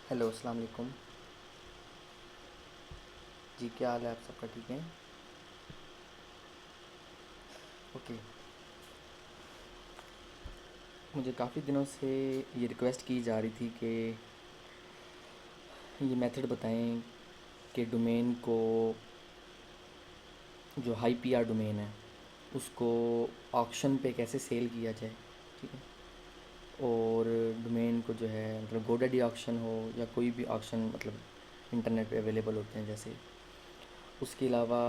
Hello, अस्सलाम वालेकुम। जी, क्या हाल है? आप सबका ठीक है? ओके। मुझे काफ़ी दिनों से ये रिक्वेस्ट की जा रही थी कि ये मेथड बताएं कि डोमेन को, जो हाई पीआर डोमेन है, उसको ऑक्शन पे कैसे सेल किया जाए। ठीक है। और डोमेन को जो है मतलब गोडैडी ऑक्शन हो या कोई भी ऑक्शन मतलब इंटरनेट पे अवेलेबल होते हैं जैसे, उसके अलावा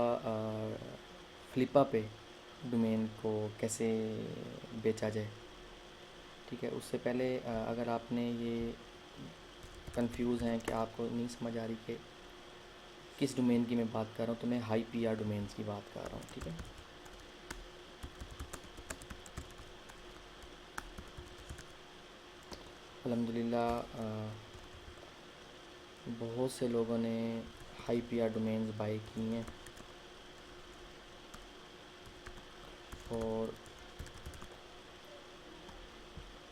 फ्लिपा पे डोमेन को कैसे बेचा जाए। ठीक है। उससे पहले अगर आपने ये कंफ्यूज हैं कि आपको नहीं समझ आ रही कि किस डोमेन की मैं बात कर रहा हूँ, तो मैं हाई पीआर डोमेन्स की बात कर रहा हूँ। ठीक है। अल्हम्दुलिल्लाह बहुत से लोगों ने हाई पीआर डोमेन्स बाई की हैं और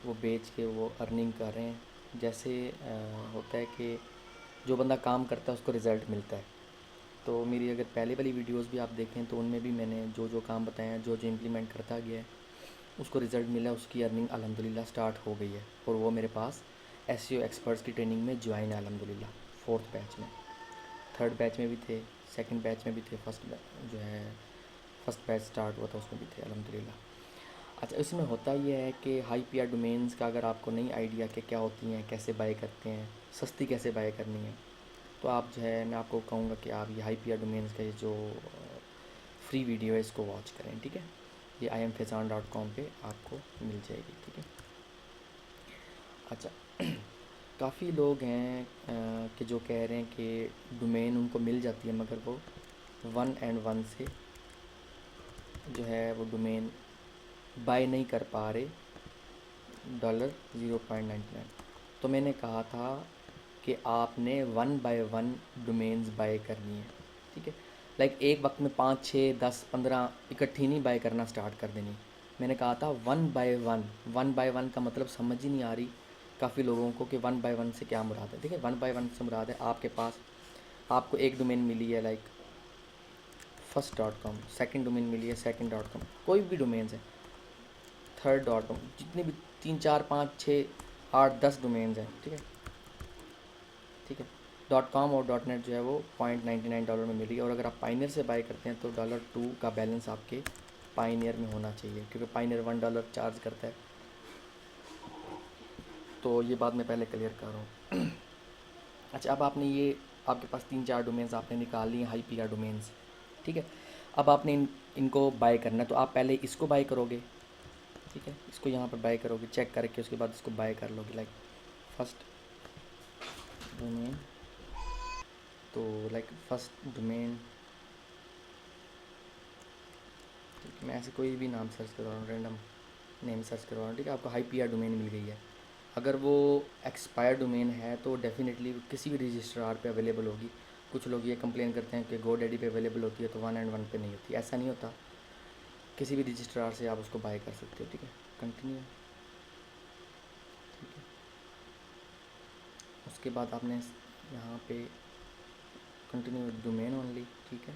वो बेच के वो अर्निंग कर रहे हैं। जैसे होता है कि जो बंदा काम करता है उसको रिज़ल्ट मिलता है। तो मेरी अगर पहले वाली वीडियोस भी आप देखें तो उनमें भी मैंने जो जो काम बताया, जो जो इम्प्लीमेंट करता गया है, उसको रिज़ल्ट मिला, उसकी अर्निंग अल्हम्दुलिल्लाह स्टार्ट हो गई है। और वो मेरे पास एसईओ एक्सपर्ट्स की ट्रेनिंग में ज्वाइन है अल्हम्दुलिल्लाह, फोर्थ बैच में। थर्ड बैच में भी थे, सेकंड बैच में भी थे, जो है फर्स्ट बैच स्टार्ट हुआ था उसमें भी थे अल्हम्दुलिल्लाह। अच्छा, इसमें होता ये है कि हाई पीआर डोमेन्स का अगर आपको नहीं आइडिया कि क्या होती हैं, कैसे बाय करते हैं, सस्ती कैसे बाय करनी है, तो आप जो है मैं आपको कहूँगा कि आप ये हाई पीआर डोमेन्स का ये जो फ्री वीडियो है इसको वॉच करें। ठीक है। ये imfezan.com पे आपको मिल जाएगी। ठीक है। अच्छा, काफ़ी लोग हैं कि जो कह रहे हैं कि डोमेन उनको मिल जाती है मगर वो 1&1 से जो है वो डोमेन बाय नहीं कर पा रहे, $0.99। तो मैंने कहा था कि आपने 1 बाय 1 डोमेन्स बाय करनी है। ठीक है। लाइक एक वक्त में 5 6 10 15 इकट्ठी नहीं बाय करना स्टार्ट कर देनी। मैंने कहा था 1 बाय 1। 1 बाय 1 का मतलब समझ ही नहीं आ रही काफ़ी लोगों को कि 1 बाय 1 से क्या मुराद है। ठीक है। 1 बाय 1 से मुराद है आपके पास, आपको एक डोमेन मिली है लाइक first.com, सेकंड डोमेन मिली है second.com, कोई भी डोमेन्स है, third.com, जितने भी 3 4 5 6 8 10 डोमेन्स हैं। ठीक है। ठीक है। .com और .net जो है वो $0.99 में मिली है। और अगर आप पाइनियर से बाय करते हैं तो $2 का बैलेंस आपके पाइनियर में होना चाहिए, क्योंकि पाइनियर $1 चार्ज करता है। तो ये बात मैं पहले क्लियर कर रहा हूँ। अच्छा, अब आपने ये आपके पास 3 4 डोमेन्स आपने निकाल लिए हाई पीआर डोमेन्स। ठीक है। अब आपने इनको बाय करना है, तो आप पहले इसको बाय करोगे। ठीक है। इसको यहाँ पर बाय करोगे चेक करके, उसके बाद इसको बाय कर लोगे लाइक फर्स्ट डोमेन। तो लाइक फर्स्ट डोमेन, ठीक है, मैं ऐसे कोई भी नाम सर्च करवा रहा हूँ, रैंडम नेम सर्च करवा रहा हूँ। ठीक है। आपको हाई पीआर डोमेन मिल गई है। अगर वो एक्सपायर डोमेन है तो डेफिनेटली किसी भी रजिस्ट्रार पे अवेलेबल होगी। कुछ लोग ये कंप्लेन करते हैं कि गोडैडी पे अवेलेबल होती है तो 1&1 पे नहीं होती। ऐसा नहीं होता, किसी भी रजिस्ट्रार से आप उसको बाय कर सकते हो। ठीक है। कंटिन्यू। ठीक है। उसके बाद आपने यहाँ पे कंटिन्यू डोमेन ओनली। ठीक है।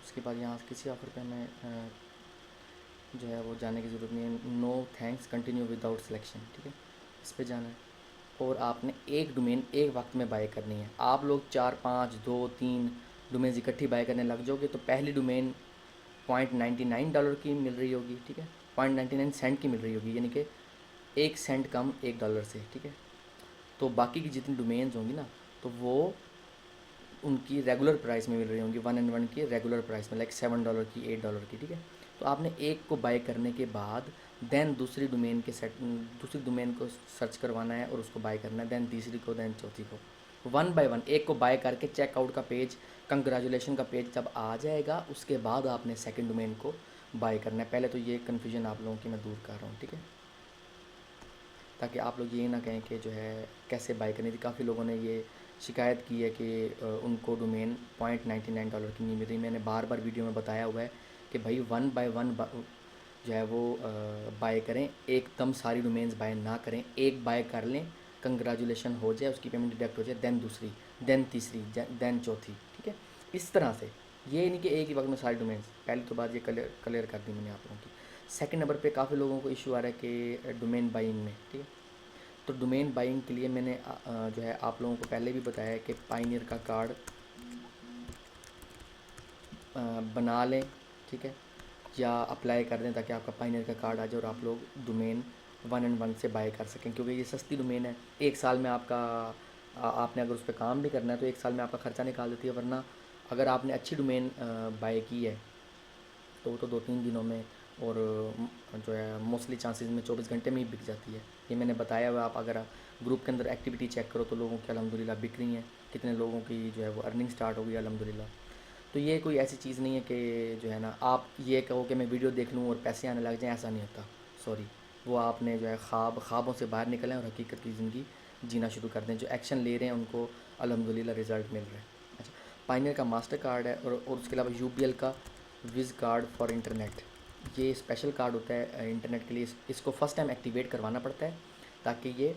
उसके बाद यहाँ किसी ऑफ़र पे हमें जो है वो जाने की ज़रूरत नहीं है। No thanks, continue without selection. ठीक है। इस पे जाना है। और आपने एक डोमेन एक वक्त में बाय करनी है। आप लोग 4 5 2 3 डोमेन्स इकट्ठी बाय करने लग जाओगे तो पहली डोमेन $0.99 की मिल रही होगी। ठीक है। 0.99 की मिल रही होगी, यानी कि 1 सेंट कम $1 से। ठीक है। तो बाकी की जितनी डोमेन्स होंगी ना, तो वो उनकी रेगुलर प्राइस में मिल रही होंगी, 1&1 की रेगुलर प्राइस में, लाइक $7 की, $8 की। ठीक है। तो आपने एक को बाय करने के बाद देन दूसरी डोमेन को सर्च करवाना है और उसको बाय करना है, देन तीसरी को, देन चौथी को, 1 बाय 1 एक को बाय करके चेकआउट का पेज, कंग्रेचुलेशन का पेज जब आ जाएगा उसके बाद आपने सेकंड डोमेन को बाय करना है। पहले तो ये कन्फ्यूजन आप लोगों की मैं दूर कर रहा हूँ। ठीक है। ताकि आप लोग ये ना कहें कि जो है कैसे बाय करनी थी। काफ़ी लोगों ने ये शिकायत की है कि उनको डोमेन $0.99 की नहीं मिल रही। मैंने बार बार वीडियो में बताया हुआ है कि भाई 1 बाय 1 जो है वो बाय करें, एकदम सारी डोमेन्स बाय ना करें, एक बाय कर लें, कंग्रेचुलेशन हो जाए, उसकी पेमेंट डिडक्ट हो जाए, देन दूसरी, देन तीसरी, देन चौथी, ठीक है। इस तरह से, ये नहीं कि एक ही वक्त में सारी डोमेन्स। पहली तो बात ये क्लियर क्लियर कर दी मैंने आप लोगों की। सेकंड नंबर पे काफ़ी लोगों को इशू आ रहा है कि डोमेन बाइंग में, ठीक है। तो डोमेन बाइंग के लिए मैंने जो है आप लोगों को पहले भी बताया है कि पाइनियर का कार्ड बना लें, ठीक है, या अप्लाई कर दें ताकि आपका पाइनियर का कार्ड आ जाए और आप लोग डोमेन 1 and 1 से बाय कर सकें, क्योंकि ये सस्ती डोमेन है। एक साल में आपका आपने अगर उस पर काम भी करना है तो एक साल में आपका ख़र्चा निकाल देती है। वरना अगर आपने अच्छी डोमेन बाय की है तो वो तो 2-3 दिनों में और जो है मोस्टली चांसेस में 24 घंटे में ही बिक जाती है। ये मैंने बताया हुआ। आप अगर ग्रुप के अंदर एक्टिविटी चेक करो तो लोगों की अल्हम्दुलिल्लाह बिक रही हैं, कितने लोगों की जो है वो अर्निंग स्टार्ट हो गई अल्हम्दुलिल्लाह। तो ये कोई ऐसी चीज़ नहीं है कि जो है ना आप ये कहो कि मैं वीडियो देख लूँ और पैसे आने लग जाएँ, ऐसा नहीं होता। सॉरी, वो आपने जो है ख्वाबों से बाहर निकलें और हकीकत की ज़िंदगी जीना शुरू कर दें। जो एक्शन ले रहे हैं उनको अल्हम्दुलिल्लाह रिज़ल्ट मिल रहा है। अच्छा, पाइनियर का मास्टर कार्ड है और उसके अलावा यूबीएल का विज़ कार्ड फॉर इंटरनेट, ये स्पेशल कार्ड होता है इंटरनेट के लिए। इसको फ़र्स्ट टाइम एक्टिवेट करवाना पड़ता है ताकि ये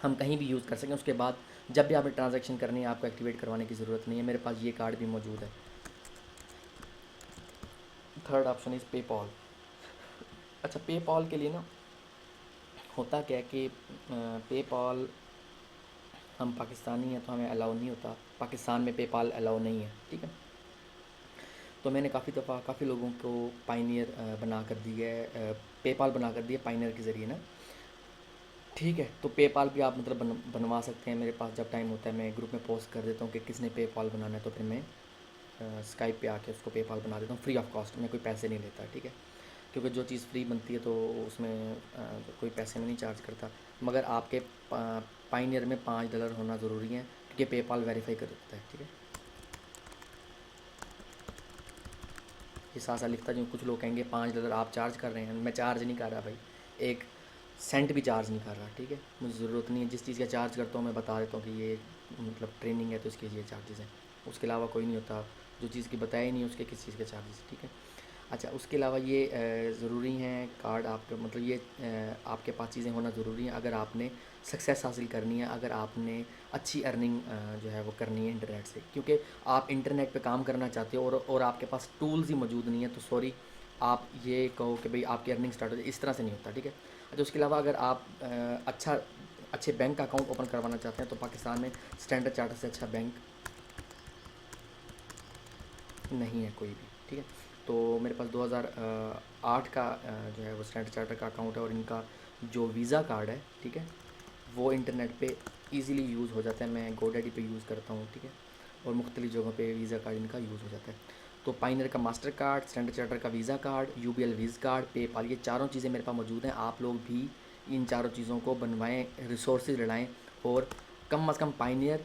हम कहीं भी यूज़ कर सकें। उसके बाद जब भी आपने ट्रांजैक्शन करनी है आपको एक्टिवेट करवाने की ज़रूरत नहीं है। मेरे पास ये कार्ड भी मौजूद है। Third option is PayPal. अच्छा, पेपॉल के लिए ना होता क्या है कि पेपॉल, हम पाकिस्तानी हैं तो हमें अलाउ नहीं होता, पाकिस्तान में पेपॉल अलाउ नहीं है, ठीक है। तो मैंने काफ़ी दफ़ा काफ़ी लोगों को पाइनियर बना कर दी है, पेपॉल बना कर दिया पाइनियर के ज़रिए ना, ठीक है। तो पेपाल भी आप मतलब बनवा सकते हैं। मेरे पास जब टाइम होता है मैं ग्रुप में पोस्ट कर देता हूँ कि किसने पेपाल बनाना है, तो फिर मैं स्काइप पे आके उसको पेपाल बना देता हूँ फ्री ऑफ कॉस्ट। मैं कोई पैसे नहीं लेता, ठीक है, क्योंकि जो चीज़ फ्री बनती है तो उसमें कोई पैसे में नहीं चार्ज करता। मगर आपके पाइनियर में $5 होना ज़रूरी है क्योंकि पेपाल वेरीफाई कर देता है, ठीक है। ये साथ साथ लिखता जो कुछ लोग कहेंगे $5 आप चार्ज कर रहे हैं। मैं चार्ज नहीं कर रहा भाई, एक सेंट भी चार्ज नहीं कर रहा, ठीक है। मुझे ज़रूरत नहीं है। जिस चीज़ का चार्ज करता हूँ मैं बता देता हूँ कि ये मतलब ट्रेनिंग है तो इसके ये चार्जेज़ हैं, उसके अलावा कोई नहीं होता। जो चीज़ की बताया ही नहीं उसके किस चीज़ के चार्जेस, ठीक है। अच्छा, उसके अलावा ये ज़रूरी हैं कार्ड आपके, मतलब ये आपके पास चीज़ें होना ज़रूरी हैं अगर आपने सक्सेस हासिल करनी है, अगर आपने अच्छी अर्निंग जो है वो करनी है इंटरनेट से। क्योंकि आप इंटरनेट पे काम करना चाहते हो और आपके पास टूल्स ही मौजूद नहीं है, तो सॉरी, आप ये कहो कि भाई आपकी अर्निंग स्टार्ट हो जाए, इस तरह से नहीं होता, ठीक है। अच्छा, उसके अलावा अगर आप अच्छे बैंक का अकाउंट ओपन करवाना चाहते हैं तो पाकिस्तान में स्टैंडर्ड चार्टर से अच्छा बैंक नहीं है कोई भी, ठीक है। तो मेरे पास 2008 का जो है वो स्टैंडर्ड चार्टर का अकाउंट है और इनका जो वीज़ा कार्ड है, ठीक है, वो इंटरनेट पे इजीली यूज़ हो जाता है। मैं गोडैडी पे यूज़ करता हूँ, ठीक है, और मुख्तलिफ़ जगहों पे वीज़ा कार्ड इनका यूज़ हो जाता है। तो पाइनियर का मास्टर कार्ड, स्टैंडर्ड चार्टर का visa card, UBL विज़ card, PayPal, ये चारों चीज़ें मेरे पास मौजूद हैं। आप लोग भी इन चारों चीज़ों को बनवाएँ, रिसोर्सेज लड़ाएँ और कम से कम Pioneer,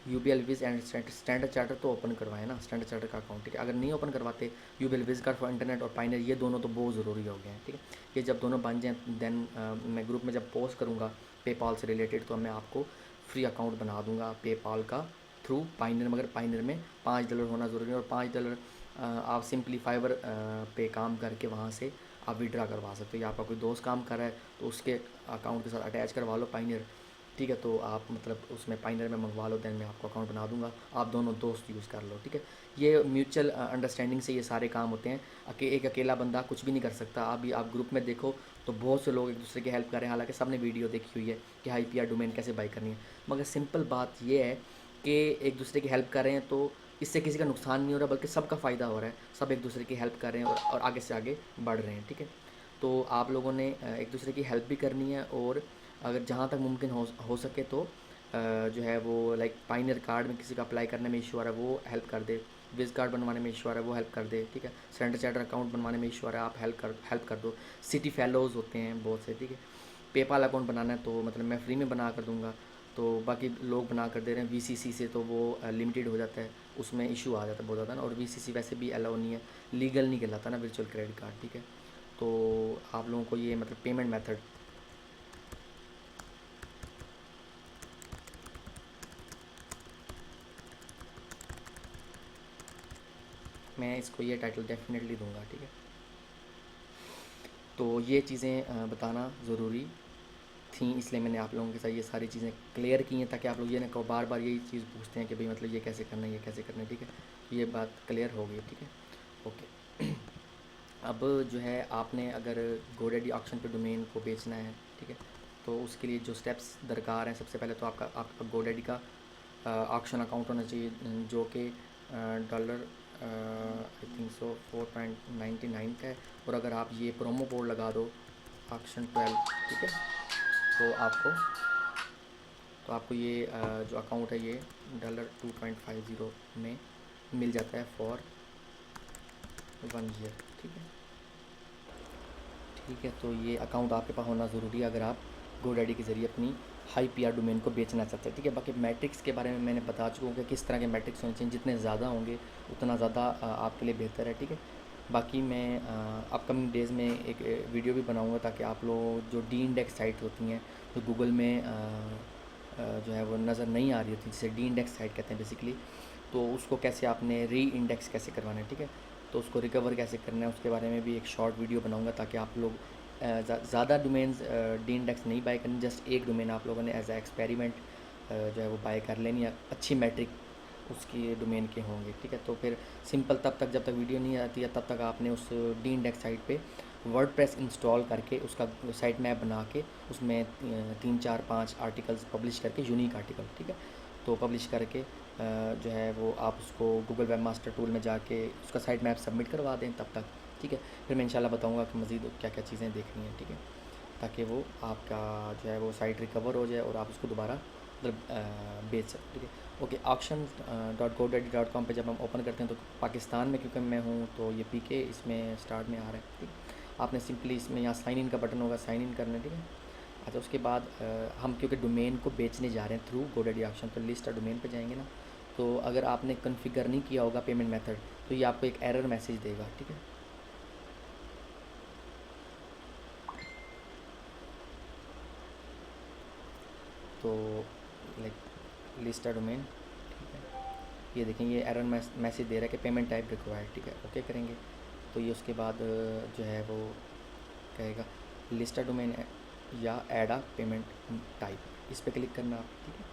UBL Wiz and Standard Charter तो ओपन करवाएं ना, स्टैंडर्ड चार्टर का अकाउंट, ठीक है। अगर नहीं ओपन करवाते यूबीएल विज़ कार्ड फॉर इंटरनेट और पाइनियर, ये दोनों तो बहुत ज़रूरी हो गए हैं, ठीक है। ये जब दोनों बन जाएँ देन मैं ग्रुप में जब पोस्ट करूँगा पेपाल से रिलेटेड तो मैं आपको फ्री अकाउंट बना दूँगा पेपाल का थ्रू पाइनियर। मगर पाइनियर में $5 होना ज़रूरी है और $5 आप सिंपली फाइवर पे काम करके वहाँ से आप विड्रा करवा सकते हो, या आपका कोई दोस्त काम कर रहा है तो उसके अकाउंट के साथ अटैच करवा लो पाइनियर, ठीक है। तो आप मतलब उसमें पाइनर में मंगवा लो, देन मैं आपको अकाउंट बना दूंगा, आप दोनों दोस्त यूज़ कर लो, ठीक है। ये म्यूचुअल अंडरस्टैंडिंग से ये सारे काम होते हैं। एक अकेला बंदा कुछ भी नहीं कर सकता। अभी आप ग्रुप में देखो तो बहुत से लोग एक दूसरे की हेल्प कर रहे हैं, हालांकि सबने वीडियो देखी हुई है कि IPR डोमेन कैसे बाई करनी है। मगर सिंपल बात ये है कि एक दूसरे की हेल्प कर रहे हैं तो इससे किसी का नुकसान नहीं हो रहा बल्कि सबका फ़ायदा हो रहा है। सब एक दूसरे की हेल्प कर रहे हैं और आगे से आगे बढ़ रहे हैं, ठीक है। तो आप लोगों ने एक दूसरे की हेल्प भी करनी है और अगर जहाँ तक मुमकिन हो सके तो जो है वो लाइक पाइनियर कार्ड में किसी का अप्लाई करने में इशू आ रहा है वो हेल्प कर दे, विज़ कार्ड बनवाने में इशू आ रहा है वो हेल्प कर दे, ठीक है। स्टैंडर्ड चार्टर अकाउंट बनवाने में इशू आ रहा है आप हेल्प कर दो। सिटी फेलोज़ होते हैं बहुत से, ठीक है। पेपाल अकाउंट बनाना है तो मतलब मैं फ्री में बना कर दूँगा, तो बाकी लोग बना कर दे रहे हैं। VCC से तो वो लिमिटेड हो जाता है, उसमें इशू आ जाता है बहुत ज़्यादा ना, और VCC वैसे भी अलाउ नहीं है, लीगल नहीं कहलाता ना वर्चुअल क्रेडिट कार्ड, ठीक है। तो आप लोगों को ये मतलब पेमेंट मेथड, मैं इसको ये टाइटल डेफिनेटली दूंगा, ठीक है। तो ये चीज़ें बताना ज़रूरी थी, इसलिए मैंने आप लोगों के साथ ये सारी चीज़ें क्लियर की हैं, ताकि आप लोग ये ना कहो बार बार यही चीज़ पूछते हैं कि भाई मतलब ये कैसे करना है, ये कैसे करना है, ठीक है। ये बात क्लियर हो गई, ठीक है, ओके। अब जो है आपने अगर गोडैडी ऑक्शन पे डोमेन को बेचना है, ठीक है, तो उसके लिए जो स्टेप्स दरकार हैं, सबसे पहले तो आपका गोडैडी का ऑक्शन अकाउंट होना चाहिए, जो कि डॉलर आई थिंक सो 4.99 का है। और अगर आप ये प्रोमो कोड लगा दो ऑक्शन 12, ठीक है, तो आपको ये जो अकाउंट है ये $2.50 में मिल जाता है फॉर 1 ईयर, ठीक है। ठीक है, तो ये अकाउंट आपके पास होना ज़रूरी है अगर आप गोडैडी के ज़रिए अपनी हाई पीआर डोमेन को बेचना चाहते हैं, ठीक है। बाकी मैट्रिक्स के बारे में मैंने बता चुका हूँ कि किस तरह के मैट्रिक्स होने चाहिए, जितने ज़्यादा होंगे उतना ज़्यादा आपके लिए बेहतर है, ठीक है। बाकी मैं अपकमिंग डेज़ में एक वीडियो भी बनाऊँगा, ताकि आप लोग जो डी इंडेक्स साइट होती हैं जो गूगल में जो है वो नज़र नहीं आ रही होती, जिसे डी इंडेक्स साइट कहते हैं बेसिकली, तो उसको कैसे आपने री इंडेक्स कैसे करवाना है, ठीक है, तो उसको रिकवर कैसे करना है, उसके बारे में भी एक शॉर्ट वीडियो बनाऊंगा, ताकि आप लोग ज़्यादा डोमेन्स डी इंडेक्स नहीं बाय करनी, जस्ट एक डोमेन आप लोगों ने एज ए एक्सपेरिमेंट जो है वो बाय कर लेनी है, अच्छी मैट्रिक उसकी डोमेन के होंगे, ठीक है। तो फिर सिंपल तब तक जब तक वीडियो नहीं आती है तब तक आपने उस डी इंडेक्स साइट पे वर्डप्रेस इंस्टॉल करके उसका साइट मैप बना के उसमें 3 4 5 आर्टिकल्स पब्लिश करके, यूनिक आर्टिकल, ठीक है, तो पब्लिश करके जो है वो आप उसको गूगल वेब मास्टर टूल में जाके उसका साइट मैप सबमिट करवा दें तब तक, ठीक है। फिर मैं इंशाल्लाह बताऊंगा कि मज़ीद क्या क्या चीज़ें देखनी हैं, ठीक है, ताकि वो आपका जो है वो साइट रिकवर हो जाए और आप उसको दोबारा मतलब बेच सकते, ठीक है। ओके, auction.godaddy.com पे जब हम ओपन करते हैं तो पाकिस्तान में क्योंकि मैं हूँ तो ये पीके इसमें स्टार्ट में आ रहा है, ठीक है। आपने सिंपली इसमें यहाँ साइन इन का बटन होगा, साइन इन करना है, ठीक है। अच्छा, उसके बाद हम क्योंकि डोमेन को बेचने जा रहे हैं थ्रू गोडैडी ऑक्शन, तो लिस्ट ऑफ डोमेन पे जाएंगे ना, तो अगर आपने कॉन्फ़िगर नहीं किया होगा पेमेंट मेथड तो ये आपको एक एरर मैसेज देगा, ठीक है। तो लाइक लिस्ट ऑफ डोमेन, ठीक है, ये देखें ये एरर मैसेज दे रहा है कि पेमेंट टाइप रिक्वायर्ड, ठीक है, ओके करेंगे। तो ये उसके बाद जो है वो कहेगा लिस्ट ऑफ डोमेन या ऐड आ पेमेंट टाइप, इस पर क्लिक करना आप, ठीक है।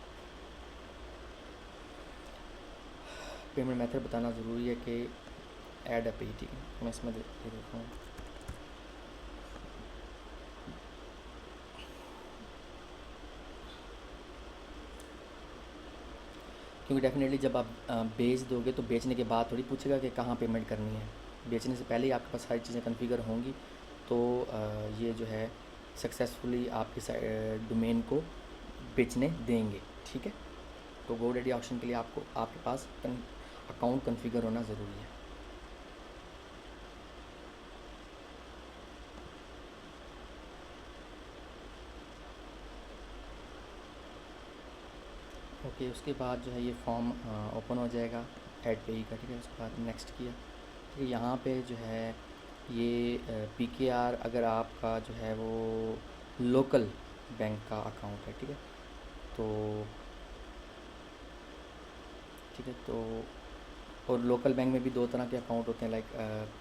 पेमेंट मेथड बताना ज़रूरी है कि ऐड पे, ठीक है, मैं इसमें दे देता हूँ। क्योंकि डेफिनेटली जब आप बेच दोगे तो बेचने के बाद थोड़ी पूछेगा कि कहाँ पेमेंट करनी है, बेचने से पहले ही आपके पास सारी चीज़ें कॉन्फ़िगर होंगी, तो ये जो है सक्सेसफुली आपके डोमेन को बेचने देंगे, ठीक है। तो गोडैडी ऑक्शन के लिए आपको आपके पास अकाउंट कॉन्फ़िगर होना ज़रूरी है। ओके, उसके बाद जो है ये फॉर्म ओपन हो जाएगा ऐड पे ही का, ठीक है। उसके बाद नेक्स्ट किया, ठीक है। यहाँ पे जो है ये पीकेआर अगर आपका जो है वो लोकल बैंक का अकाउंट है, ठीक है, तो ठीक है, तो और लोकल बैंक में भी दो तरह के अकाउंट होते हैं, लाइक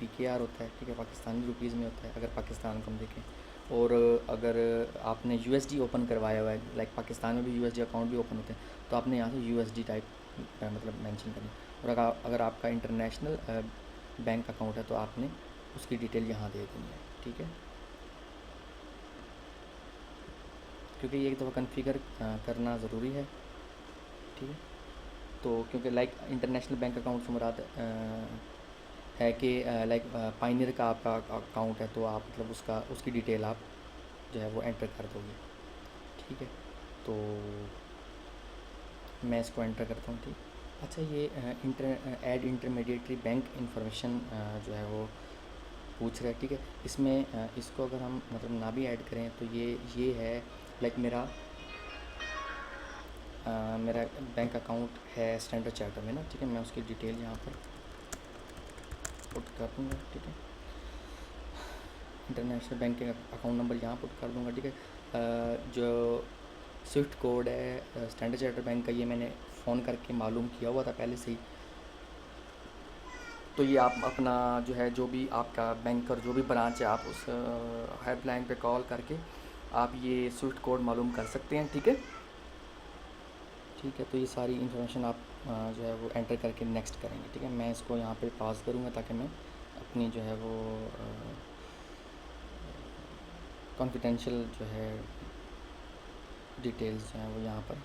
पीकेआर होता है, ठीक है, पाकिस्तानी रुपीज़ में होता है अगर पाकिस्तान को हम देखें, और अगर आपने यूएसडी ओपन करवाया हुआ है, लाइक पाकिस्तान में भी यूएसडी अकाउंट भी ओपन होते हैं, तो आपने यहाँ से यूएसडी टाइप मतलब मेंशन करनी। और अगर आपका इंटरनेशनल बैंक अकाउंट है तो आपने उसकी डिटेल यहाँ दे देनी है, ठीक है, क्योंकि ये एक दफ़ा कॉन्फ़िगर करना ज़रूरी है, ठीक है। तो क्योंकि लाइक इंटरनेशनल बैंक अकाउंट से मुराद है कि लाइक पाइनियर का आपका अकाउंट है, तो आप मतलब उसकी डिटेल आप जो है वो एंटर कर दोगे, ठीक है। तो मैं इसको एंटर करता हूँ, ठीक। अच्छा, ये ऐड इंटरमीडिएटरी बैंक इंफॉर्मेशन जो है वो पूछ रहा है, ठीक है। इसमें इसको अगर हम मतलब ना भी ऐड करें तो ये है लाइक मेरा बैंक अकाउंट है स्टैंडर्ड चार्टर में ना, ठीक है, मैं उसकी डिटेल यहाँ पर पुट कर दूँगा, ठीक है। इंटरनेशनल बैंकिंग अकाउंट नंबर यहाँ पुट कर दूँगा, ठीक है। जो स्विफ्ट कोड है स्टैंडर्ड चार्टर बैंक का, ये मैंने फ़ोन करके मालूम किया हुआ था पहले से ही, तो ये आप अपना जो है, जो भी आपका बैंक और जो भी ब्रांच है, आप उस हेल्पलाइन पे कॉल करके आप ये स्विफ्ट कोड मालूम कर सकते हैं। ठीक है, ठीक है। तो ये सारी इन्फॉर्मेशन आप जो है वो एंटर करके नेक्स्ट करेंगे। ठीक है, मैं इसको यहाँ पे पॉज करूँगा ताकि मैं अपनी जो है वो कॉन्फिडेंशियल जो है डिटेल्स जो हैं वो यहाँ पर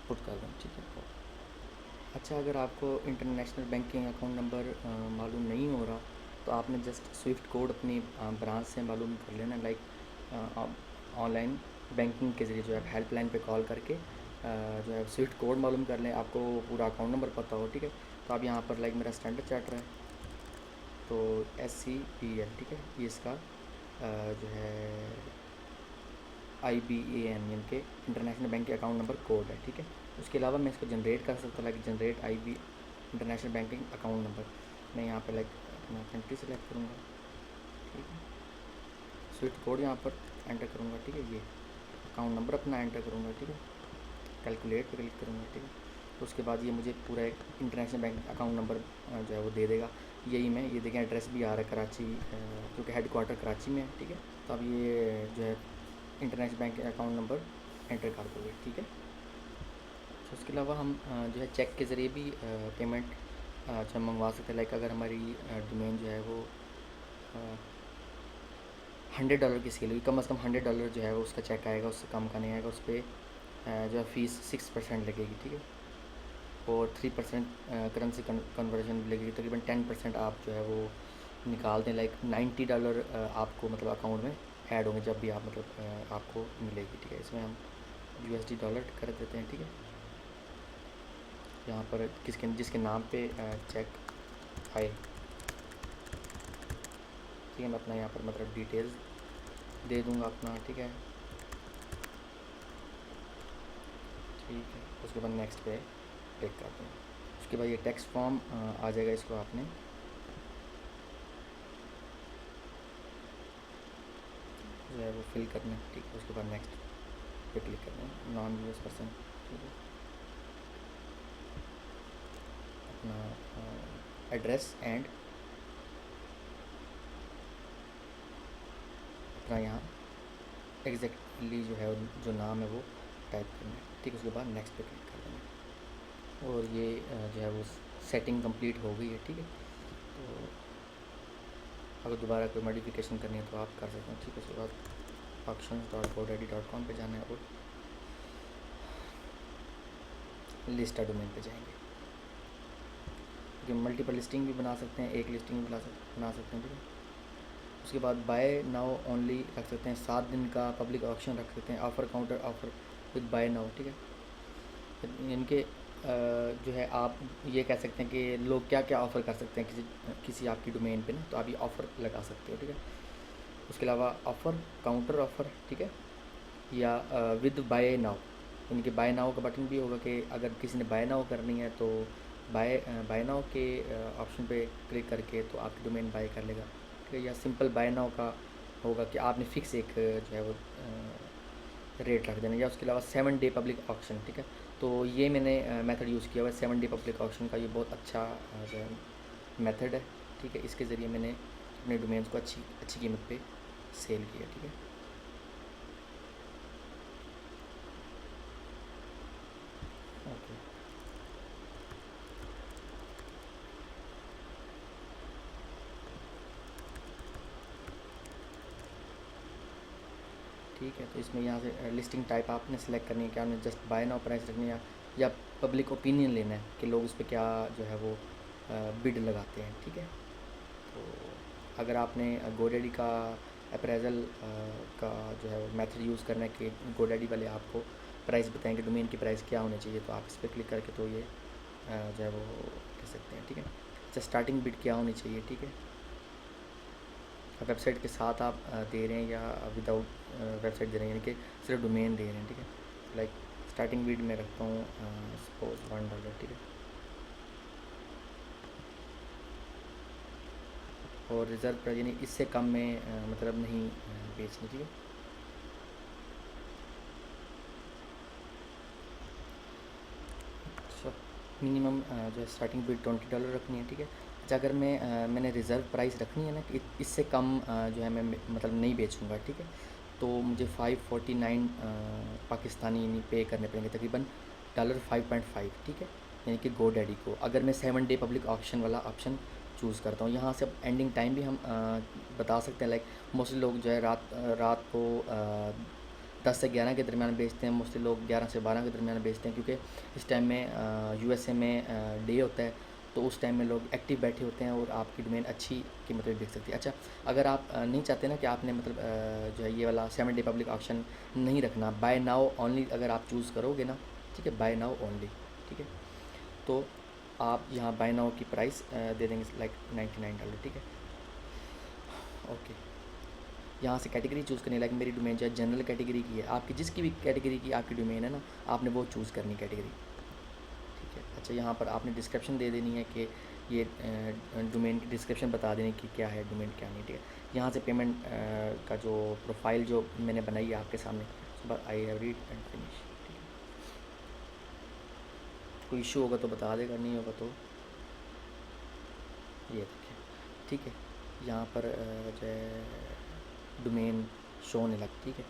पुट कर दूँ। ठीक है। अच्छा, अगर आपको इंटरनेशनल बैंकिंग अकाउंट नंबर मालूम नहीं हो रहा, तो आपने जस्ट स्विफ्ट कोड अपनी ब्रांच से मालूम कर लेना। लाइक ऑनलाइन बैंकिंग के ज़रिए जो है हेल्पलाइन पे कॉल करके जो है स्विफ्ट कोड मालूम कर लें, आपको पूरा अकाउंट नंबर पता हो। ठीक है, तो आप यहाँ पर लाइक मेरा स्टैंडर्ड चार्टर है, तो SCPL, ठीक है, ये इसका जो है IBAN यानी कि international bank account number code है। ठीक है, उसके अलावा मैं इसको जनरेट कर सकता हूँ, like generate IB international banking account number. मैं यहाँ पे लाइक अपना कंट्री सेलेक्ट करूँगा। ठीक है, स्विफ्ट कोड यहाँ पर एंटर करूँगा। ठीक है, ये अकाउंट नंबर अपना एंटर करूँगा। ठीक है, कैलकुलेट पे क्लिक करूँगा। ठीक है, तो उसके बाद ये मुझे पूरा एक इंटरनेशनल बैंक अकाउंट नंबर जो है वो दे देगा। यही मैं, ये देखें एड्रेस भी आ रहा है कराची, क्योंकि हेड क्वार्टर कराची में है। ठीक है, तो अब ये जो है international bank account number enter कर दोगे। ठीक है, तो उसके अलावा हम जो है चेक के ज़रिए भी पेमेंट जो मंगवा सकते हैं। लाइक अगर हमारी डोमेन जो है वो $100 की सेल हुई, कम से कम $100 जो है वो उसका चेक आएगा, उससे कम का नहीं आएगा। उस पर जो है फ़ीस 6% लगेगी। ठीक है, और 3% करेंसी कन्वर्जन लगेगी, तकरीबन 10% आप जो है वो निकाल दें। लाइक $90 आपको मतलब अकाउंट में ऐड होंगे जब भी आप मतलब आपको मिलेगी। ठीक है, इसमें हम USD डॉलर कर देते हैं। ठीक है, यहाँ पर जिसके नाम पे चेक आए, ठीक है, मैं अपना यहाँ पर मतलब डिटेल्स दे दूँगा अपना। ठीक है, ठीक है, उसके बाद नेक्स्ट पे क्लिक कर दूँगा। उसके बाद ये टेक्स्ट फॉर्म आ जाएगा, इसको आपने जो है वो फिल करना है। ठीक है, उसके बाद नेक्स्ट पे क्लिक करना है। नॉन US पर्सन, ठीक है, अपना एड्रेस एंड अपना यहाँ एग्जैक्टली जो है जो नाम है वो टाइप करना है। ठीक है, उसके बाद नेक्स्ट पे क्लिक कर देना है, और ये जो है वो सेटिंग कंप्लीट हो गई है। ठीक है, तो अगर दोबारा कोई मॉडिफिकेशन करनी है तो आप कर सकते हैं। ठीक है, उसके बाद auctions.godaddy.com पे जाना है और लिस्ट डोमेन पे जाएंगे, क्योंकि मल्टीपल लिस्टिंग भी बना सकते हैं, एक लिस्टिंग भी बना सकते हैं। ठीक है, उसके बाद बाय नाउ ओनली रख सकते हैं, 7 दिन का पब्लिक ऑक्शन रख सकते हैं, offer counter offer with buy now. ठीक है, इनके जो है आप ये कह सकते हैं कि लोग क्या क्या ऑफ़र कर सकते हैं किसी आपकी डोमेन पे ना, तो आप ये ऑफ़र लगा सकते हो। ठीक है, उसके अलावा ऑफ़र काउंटर ऑफ़र, ठीक है, या विद बाय नाउ, इनके बाय नाउ का बटन भी होगा कि अगर किसी ने बाय नाउ करनी है तो बाय नाउ के ऑप्शन पे क्लिक करके तो आपकी डोमेन बाय कर लेगा। ठीक है, या सिंपल बाय नाउ का होगा कि आपने फ़िक्स एक जो है वो रेट रख देना, या उसके अलावा 7 डे पब्लिक ऑक्शन। ठीक है, तो ये मैंने मेथड यूज़ किया हुआ है 7 डे पब्लिक ऑक्शन का। ये बहुत अच्छा जो है मेथड है। ठीक है, इसके ज़रिए मैंने अपने डोमेन्स को अच्छी अच्छी कीमत पे सेल किया। ठीक है, ओके, ठीक है। तो इसमें यहाँ से लिस्टिंग टाइप आपने सेलेक्ट करनी है, क्या आपने जस्ट बाय नाउ प्राइस रखनी है या पब्लिक ओपिनियन लेना है कि लोग उस पर क्या जो है वो बिड लगाते हैं। ठीक है, तो अगर आपने गोडैडी का अप्रेजल का जो है वो मेथड यूज़ करना है कि गोडैडी वाले आपको प्राइस बताएंगे डोमेन की प्राइस क्या होनी चाहिए, तो आप इस पर क्लिक करके तो ये जो है वो कह सकते हैं। ठीक है, अच्छा, स्टार्टिंग बिड क्या होनी चाहिए। ठीक है, वेबसाइट के साथ आप दे रहे हैं या विदाउट वेबसाइट दे रहे हैं, यानी कि सिर्फ डोमेन दे रहे हैं। ठीक है, लाइक स्टार्टिंग बिड में रखता हूँ सपोज $1। ठीक है, और रिज़र्व प्राइस यानी इससे कम में मतलब नहीं बेचनी। ठीक है, अच्छा, मिनिमम जो है स्टार्टिंग बिड $20 रखनी है, ठीक है। अच्छा, अगर मैंने रिज़र्व प्राइस रखनी है ना कि इससे कम जो है मैं मतलब नहीं बेचूँगा, ठीक है, तो मुझे 549 पाकिस्तानी यानी पे करने पड़ेंगे, तकरीबन $5.5, ठीक है, यानी कि GoDaddy को, अगर मैं 7 डे पब्लिक ऑप्शन वाला ऑप्शन चूज़ करता हूँ। यहाँ से अब एंडिंग टाइम भी हम बता सकते हैं। लाइक मोस्टली लोग जो है रात को 10 से 11 के दरमियान बेचते हैं, मोस्टली लोग 11 से 12 के दरमियान बेचते हैं, क्योंकि इस टाइम में यूएसए में डे होता है, तो उस टाइम में लोग एक्टिव बैठे होते हैं और आपकी डोमेन अच्छी कीमत में बिक सकती है। अच्छा, अगर आप नहीं चाहते ना कि आपने मतलब जो है ये वाला 7 डे पब्लिक ऑप्शन नहीं रखना, बाय नाउ ओनली अगर आप चूज़ करोगे ना, ठीक है, बाय नाउ ओनली, ठीक है, तो आप यहाँ बाय नाउ की प्राइस दे देंगे लाइक $99, ठीक है, ओके। यहाँ से कैटेगरी चूज़ करनी है, लाइक मेरी डोमेन जो है जनरल कैटेगरी की है, आपकी जिसकी भी कैटेगरी की आपकी डोमेन है ना, आपने वो चूज़ करनी कैटेगरी, ठीक है। अच्छा, यहाँ पर आपने डिस्क्रिप्शन दे देनी है कि ये डोमेन की डिस्क्रिप्शन बता देनी कि क्या है डोमेन क्या नहीं, ठीक है। यहाँ से पेमेंट का जो प्रोफाइल जो मैंने बनाई है आपके सामने, बस I have read and finish, ठीक है। कोई इशू होगा तो बता देगा, नहीं होगा तो ये देखिए, ठीक है। यहाँ पर जो है डोमेन शो होने लग, ठीक है,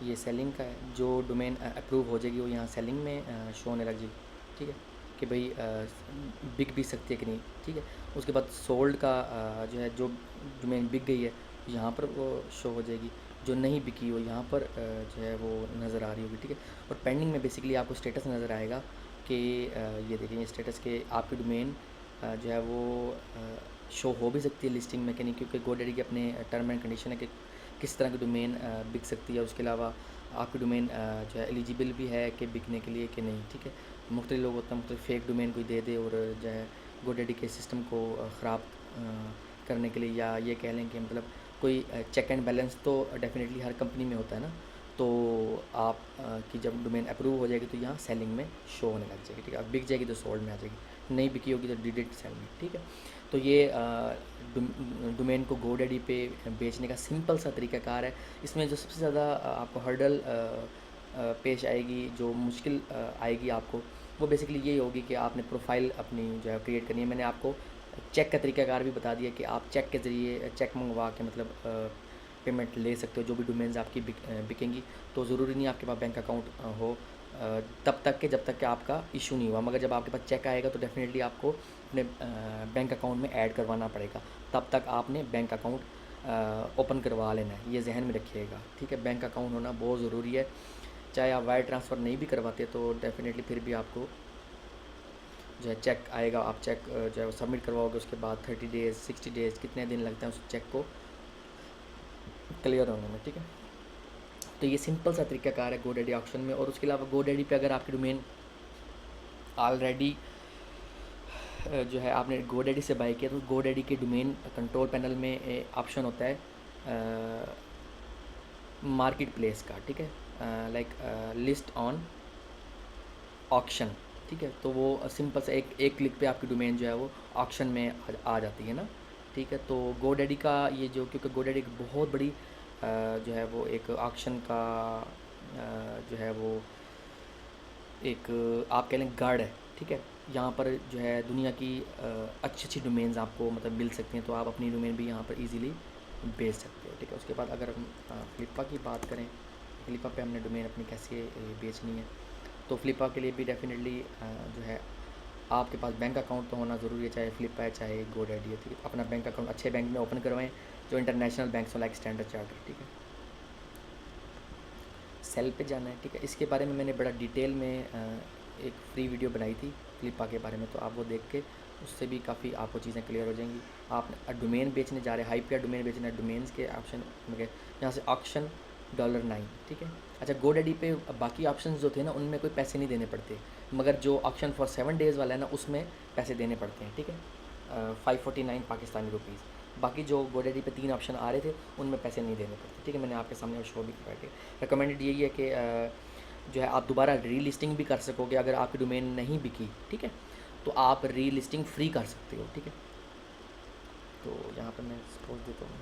ये सेलिंग का है, जो डोमेन अप्रूव हो जाएगी वो यहाँ सेलिंग में शो होने लग जाएगी, ठीक है, कि भाई बिक भी सकती है कि नहीं, ठीक है। उसके बाद सोल्ड का जो है, जो डोमेन बिक गई है यहाँ पर वो शो हो जाएगी, जो नहीं बिकी हो यहाँ पर जो है वो नज़र आ रही होगी, ठीक है। और पेंडिंग में बेसिकली आपको स्टेटस नज़र आएगा कि ये देखिए स्टेटस के आपकी डोमेन जो है वो शो हो भी सकती है लिस्टिंग में कि नहीं, क्योंकि GoDaddy के अपने टर्म एंड कंडीशन है कि किस तरह की डोमेन बिक सकती है। उसके अलावा आपकी डोमेन जो है एलिजिबल भी है कि बिकने के लिए कि नहीं, ठीक है। मुख्तलिफ लोग होते हैं, मुख्तलिफ फेक डोमेन कोई दे दे और जो है GoDaddy के सिस्टम को ख़राब करने के लिए, या ये कह लें कि मतलब कोई चेक एंड बैलेंस तो डेफिनेटली हर कंपनी में होता है ना, तो आप की जब डोमेन अप्रूव हो जाएगी तो यहाँ सेलिंग में शो होने लग जाएगी, ठीक है। अब बिक जाएगी तो सोल्ड में आ जाएगी, नहीं बिकी होगी तो डिड सेल में, ठीक है। तो ये डोमेन को GoDaddy पे बेचने का सिंपल सा तरीक़ाकार है। इसमें जो सबसे ज़्यादा आपको हर्डल पेश आएगी, जो मुश्किल आएगी आपको, वो बेसिकली ये होगी कि आपने प्रोफाइल अपनी जो है क्रिएट करनी है। मैंने आपको चेक का तरीक़ाकार भी बता दिया कि आप चेक के ज़रिए चेक मंगवा के मतलब पेमेंट ले सकते हो, जो भी डोमेन्स आपकी बिकेंगी। तो ज़रूरी नहीं आपके पास बैंक अकाउंट हो तब तक के जब तक कि आपका इशू नहीं हुआ, मगर जब आपके पास चेक आएगा तो डेफिनेटली आपको अपने बैंक अकाउंट में ऐड करवाना पड़ेगा। तब तक आपने बैंक अकाउंट ओपन करवा लेना है, ये जहन में रखिएगा, ठीक है। बैंक अकाउंट होना बहुत ज़रूरी है। चाहे आप वायर ट्रांसफ़र नहीं भी करवाते तो डेफिनेटली फिर भी आपको जो है चेक आएगा, आप चेक जो है सबमिट करवाओगे, उसके बाद 30 डेज़ 60 डेज़ कितने दिन लगते हैं उस चेक को क्लियर होने में, ठीक है। तो ये सिंपल सा तरीक़ाकार है GoDaddy ऑक्शन में। और उसके अलावा GoDaddy पे अगर आपकी डोमेन ऑलरेडी जो है आपने GoDaddy से बाय किया तो GoDaddy के डोमेन कंट्रोल पैनल में ऑप्शन होता है मार्केट प्लेस का, ठीक है, लाइक लिस्ट ऑन ऑक्शन, ठीक है। तो वो सिंपल सा एक क्लिक पे आपकी डोमेन जो है वो ऑक्शन में आ जाती है ना, ठीक है। तो GoDaddy का ये जो, क्योंकि GoDaddy एक बहुत बड़ी जो है वो एक ऑक्शन का जो है वो एक आप कह लें गार्ड है, ठीक है। यहाँ पर जो है दुनिया की अच्छी अच्छी डोमेन्स आपको मतलब मिल सकती हैं, तो आप अपनी डोमेन भी यहाँ पर इजीली बेच सकते हो, ठीक है। उसके बाद अगर हम फ्लिपा की बात करें, फ्लिपा पे हमने डोमेन अपनी कैसे बेचनी है, तो फ्लिपा के लिए भी डेफिनेटली जो है आपके पास बैंक अकाउंट तो होना ज़रूरी है, चाहे फ्लिपा है चाहे GoDaddy है, ठीक है। अपना बैंक अकाउंट अच्छे बैंक में ओपन करवाएं, जो इंटरनेशनल बैंक हो लाइक स्टैंडर्ड चार्टर्ड, ठीक है। सेल पे जाना है, ठीक है। इसके बारे में मैंने बड़ा डिटेल में एक फ्री वीडियो बनाई थी फ्लिपा के बारे में, तो आप वो देख के उससे भी काफ़ी आपको चीज़ें क्लियर हो जाएंगी। आप डोमेन बेचने जा रहे हैं, हाइप या डोमेन बेचना है, डोमेन्स के ऑप्शन में गए, यहाँ से ऑक्शन $9, ठीक है। अच्छा, GoDaddy पे बाकी ऑप्शन जो थे ना उनमें कोई पैसे नहीं देने पड़ते, मगर जो ऑक्शन फॉर 7 डेज़ वाला है ना उसमें पैसे देने पड़ते हैं, ठीक है, 549 पाकिस्तानी रुपीज़। बाकी जो GoDaddy पे 3 ऑप्शन आ रहे थे उनमें पैसे नहीं देने पड़ते, ठीक है। मैंने आपके सामने शो भी करवाया, रिकमेंडेड यही है कि जो है आप दोबारा री लिस्टिंग भी कर सकोगे अगर आपकी डोमेन नहीं बिकी, ठीक है, तो आप री लिस्टिंग फ्री कर सकते हो, ठीक है। तो यहाँ पर मैं सपोज देता हूँ,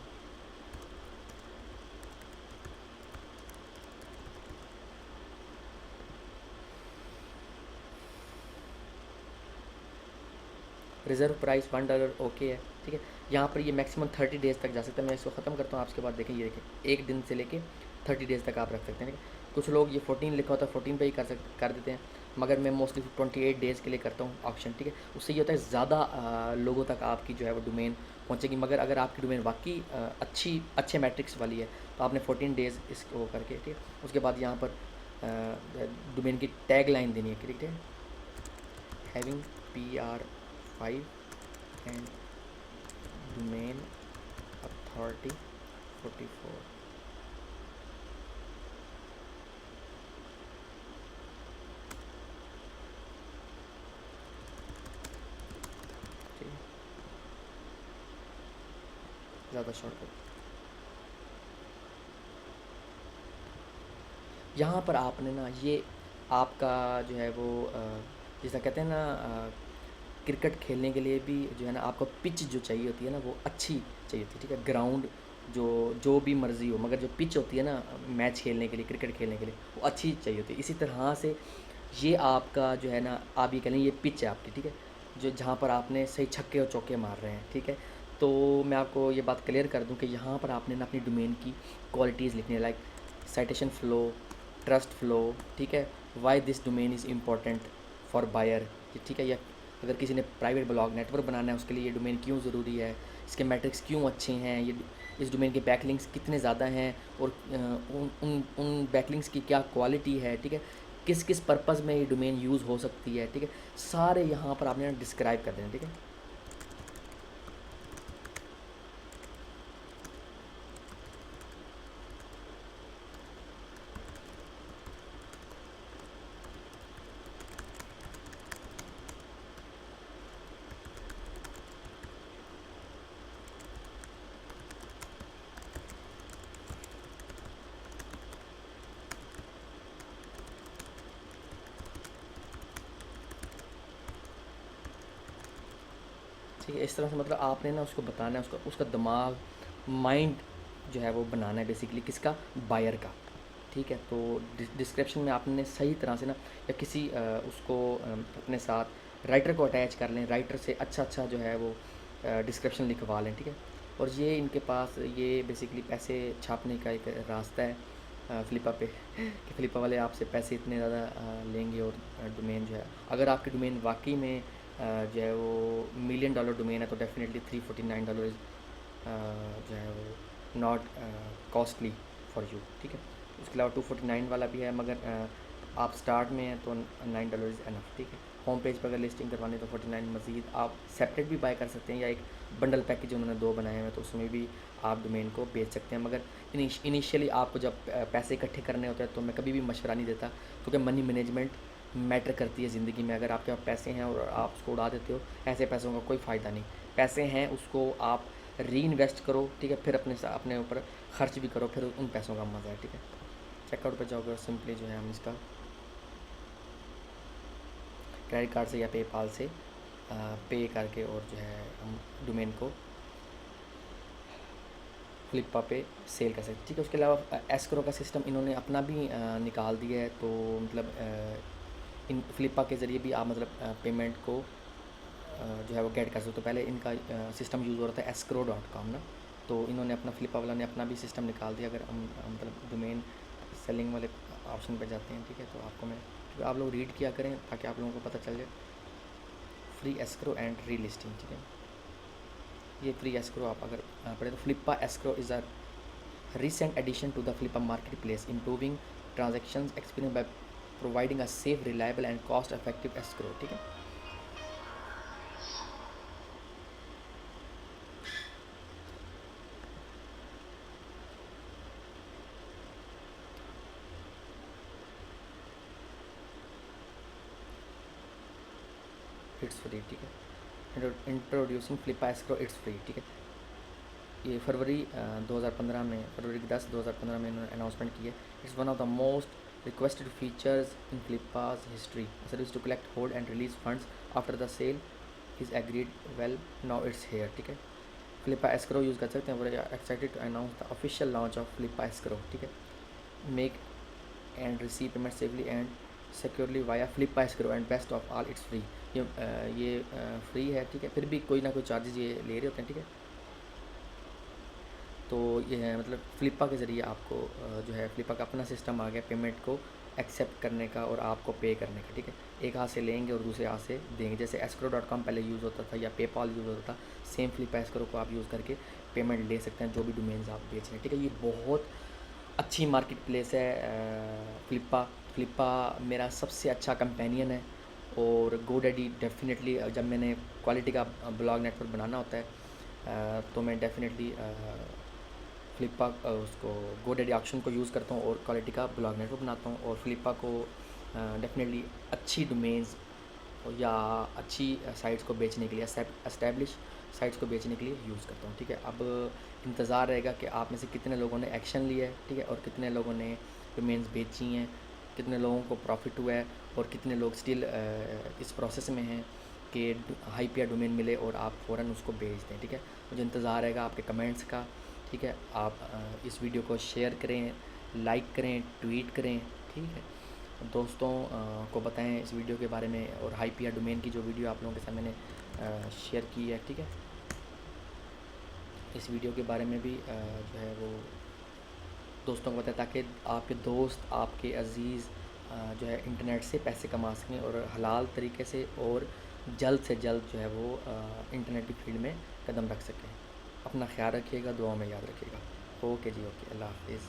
रिज़र्व प्राइस $1 ओके है, ठीक है। यहाँ पर ये मैक्सिमम 30 डेज़ तक जा सकता है। मैं इसको ख़त्म करता हूँ, आपके बाद देखें, ये देखें 1 दिन से लेके 30 डेज़ तक आप रख सकते हैं, ठीक है। कुछ लोग ये 14 लिखा होता है 14 पे ही कर देते हैं, मगर मैं मोस्टली 28 डेज़ के लिए करता हूँ ऑप्शन, ठीक है। उससे ये होता है ज़्यादा लोगों तक आपकी जो है वो डोमेन पहुँचेगी। मगर अगर आपकी डोमेन वाकई अच्छे मैट्रिक्स वाली है तो आपने 14 डेज़ इसको करके, ठीक है। उसके बाद यहाँ पर डोमेन की टैग लाइन देनी है, ठीक है। Having PR5 and domain authority 44, ठीक है, ज़्यादा शॉर्टकट। यहाँ पर आपने ना ये आपका जो है वो जैसा कहते हैं ना, क्रिकेट खेलने के लिए भी जो है ना आपको पिच जो चाहिए होती है ना वो अच्छी चाहिए होती है, ठीक है। ग्राउंड जो जो भी मर्ज़ी हो, मगर जो पिच होती है ना मैच खेलने के लिए, क्रिकेट खेलने के लिए, वो अच्छी चाहिए होती है। इसी तरह से ये आपका जो है ना, आप ये कह लें ये पिच है आपकी, ठीक है, जो जहाँ पर आपने सही छक्के और चौके मार रहे हैं, ठीक है। तो मैं आपको ये बात क्लियर कर दूं कि यहाँ पर आपने ना अपनी डोमेन की क्वालिटीज़ लिखनी है, like citation flow, trust flow, ठीक है, why this domain is important for buyer, ठीक है। या अगर किसी ने प्राइवेट ब्लॉग नेटवर्क बनाना है उसके लिए ये डोमेन क्यों ज़रूरी है, इसके मैट्रिक्स क्यों अच्छे हैं, ये इस डोमेन के बैकलिंक्स कितने ज़्यादा हैं, और उन बैकलिंक्स की क्या क्वालिटी है, ठीक है, किस किस पर्पज़ में ये डोमेन यूज़ हो सकती है, ठीक है। सारे यहाँ पर आपने डिस्क्राइब कर देना, ठीक है। ठीक है, इस तरह से मतलब आपने ना उसको बताना है, उसका उसका दिमाग, माइंड जो है वो बनाना है बेसिकली किसका, बायर का, ठीक है। तो डिस्क्रिप्शन में आपने सही तरह से ना, या किसी उसको अपने साथ राइटर को अटैच कर लें, राइटर से अच्छा जो है वो डिस्क्रिप्शन लिखवा लें, ठीक है। और ये इनके पास ये बेसिकली पैसे छापने का एक रास्ता है फ्लिपा पे कि फ्लिपा वाले आपसे पैसे इतने ज़्यादा लेंगे, और डोमेन जो है, अगर आपकी डोमेन वाकई में जो है वो $1 million डोमेन है तो डेफिनेटली $349 इज़ जो है वो नॉट कॉस्टली फॉर यू, ठीक है। उसके अलावा 249 वाला भी है, मगर आप स्टार्ट में हैं तो $9 इज़ एनफ, ठीक है। होम पेज पर अगर लिस्टिंग करवानी तो 49 मज़ीद आप सेपरेट भी बाय कर सकते हैं, या एक बंडल पैकेज उन्होंने 2 बनाए हुए हैं तो उसमें भी आप डोमेन को बेच सकते हैं। मगर इनिशियली आपको जब पैसे इकट्ठे करने होते हैं तो मैं कभी भी मशवरा नहीं देता, क्योंकि मनी मैनेजमेंट मैटर करती है ज़िंदगी में। अगर आपके पास पैसे हैं और आप उसको उड़ा देते हो, ऐसे पैसों का कोई फ़ायदा नहीं। पैसे हैं उसको आप री इन्वेस्ट करो, ठीक है, फिर अपने ऊपर खर्च भी करो, फिर उन पैसों का मज़ा है, ठीक है। चेकआउट पर जाओगे और सिंपली जो है हम इसका क्रेडिट कार्ड से या पेपाल से पे करके और जो है हम डोमेन को फ्लिपा पे सेल कर सकते हैं, ठीक है। उसके अलावा एस्क्रो का सिस्टम इन्होंने अपना भी निकाल दिया है, तो मतलब इन फ्लिपा के ज़रिए भी आप मतलब पेमेंट को जो है वो गेट कर सकते हो। तो पहले इनका सिस्टम यूज़ हो रहा था escrow.com ना, तो इन्होंने अपना फ्लिपा वाला ने अपना भी सिस्टम निकाल दिया। अगर हम मतलब डोमेन सेलिंग वाले ऑप्शन पे जाते हैं, ठीक है, तो आपको मैं, तो आप लोग रीड किया करें ताकि आप लोगों को पता चल जाए। Free escrow and re listing, ठीक है, ये फ्री एस्क्रो आप अगर पढ़े तो Flippa escrow is a recent addition to the Flippa marketplace, improving transactions experience by providing a safe, reliable and cost effective escrow, ठीक है। इट्स फ्री, ठीक है। Introducing Flippa escrow, it's free, ठीक है। ये फरवरी 2015 में, फरवरी 10 2015 में इन्होंने अनाउंसमेंट की है। It's one of the most requested features in Flippa's history, service to collect, hold and release funds after the sale is agreed, well now it's here, ठीक है। फ्लिपा एस्क्रो यूज़ कर सकते हैं। We are excited to announce the official launch of Flippa escrow, ठीक है। Make and receive payment safely and securely via Flippa escrow and best of all it's free. ये free है, ठीक है, फिर भी कोई ना कोई चार्जेस ये ले रहे होते हैं, ठीक है। तो ये है मतलब फ्लिपा के ज़रिए आपको जो है फ्लिपा का अपना सिस्टम आ गया पेमेंट को एक्सेप्ट करने का और आपको पे करने का, ठीक है। एक हाथ से लेंगे और दूसरे हाथ से देंगे, जैसे escrow.com पहले यूज़ होता था या पेपाल यूज़ होता था, सेम फ्लिपा एस्क्रो को आप यूज़ करके पेमेंट ले सकते हैं जो भी डोमेन्स आप बेच रहे हैं, ठीक है। ये बहुत अच्छी मार्केट प्लेस है फ्लिपा। फ्लिपा मेरा सबसे अच्छा कंपेनियन है। और गोडैडी डेफिनेटली जब मैंने क्वालिटी का ब्लॉग नेटवर्क बनाना होता है तो मैं डेफिनेटली फ्लिपा उसको गोडैडी ऑक्शन को यूज़ करता हूँ और क्वालिटी का ब्लॉग नेटवर्क बनाता हूँ, और फ्लिपा को डेफिनेटली अच्छी डोमेन्स या अच्छी साइट्स को बेचने के लिए, एस्टैब्लिश साइट्स को बेचने के लिए यूज़ करता हूँ, ठीक है। अब इंतज़ार रहेगा कि आप में से कितने लोगों ने एक्शन लिया है, ठीक है, और कितने लोगों ने डोमेन्स बेची हैं, कितने लोगों को प्रॉफिट हुआ है, और कितने लोग स्टिल इस प्रोसेस में हैं कि हाइप या डोमेन मिले और आप फ़ौरन उसको बेच दें, ठीक है। मुझे इंतज़ार रहेगा आपके कमेंट्स का, ठीक है। आप इस वीडियो को शेयर करें, लाइक करें, ट्वीट करें, ठीक है। दोस्तों को बताएं इस वीडियो के बारे में, और हाइप या डोमेन की जो वीडियो आप लोगों के साथ मैंने शेयर की है, ठीक है, इस वीडियो के बारे में भी जो है वो दोस्तों को बताएं, ताकि आपके दोस्त, आपके अज़ीज़ जो है इंटरनेट से पैसे कमा सकें और हलाल तरीके से, और जल्द से जल्द जो है वो इंटरनेट की फील्ड में कदम रख सकें। अपना ख्याल रखिएगा, दुआ में याद रखिएगा। ओके जी, ओके, अल्लाह हाफिज़।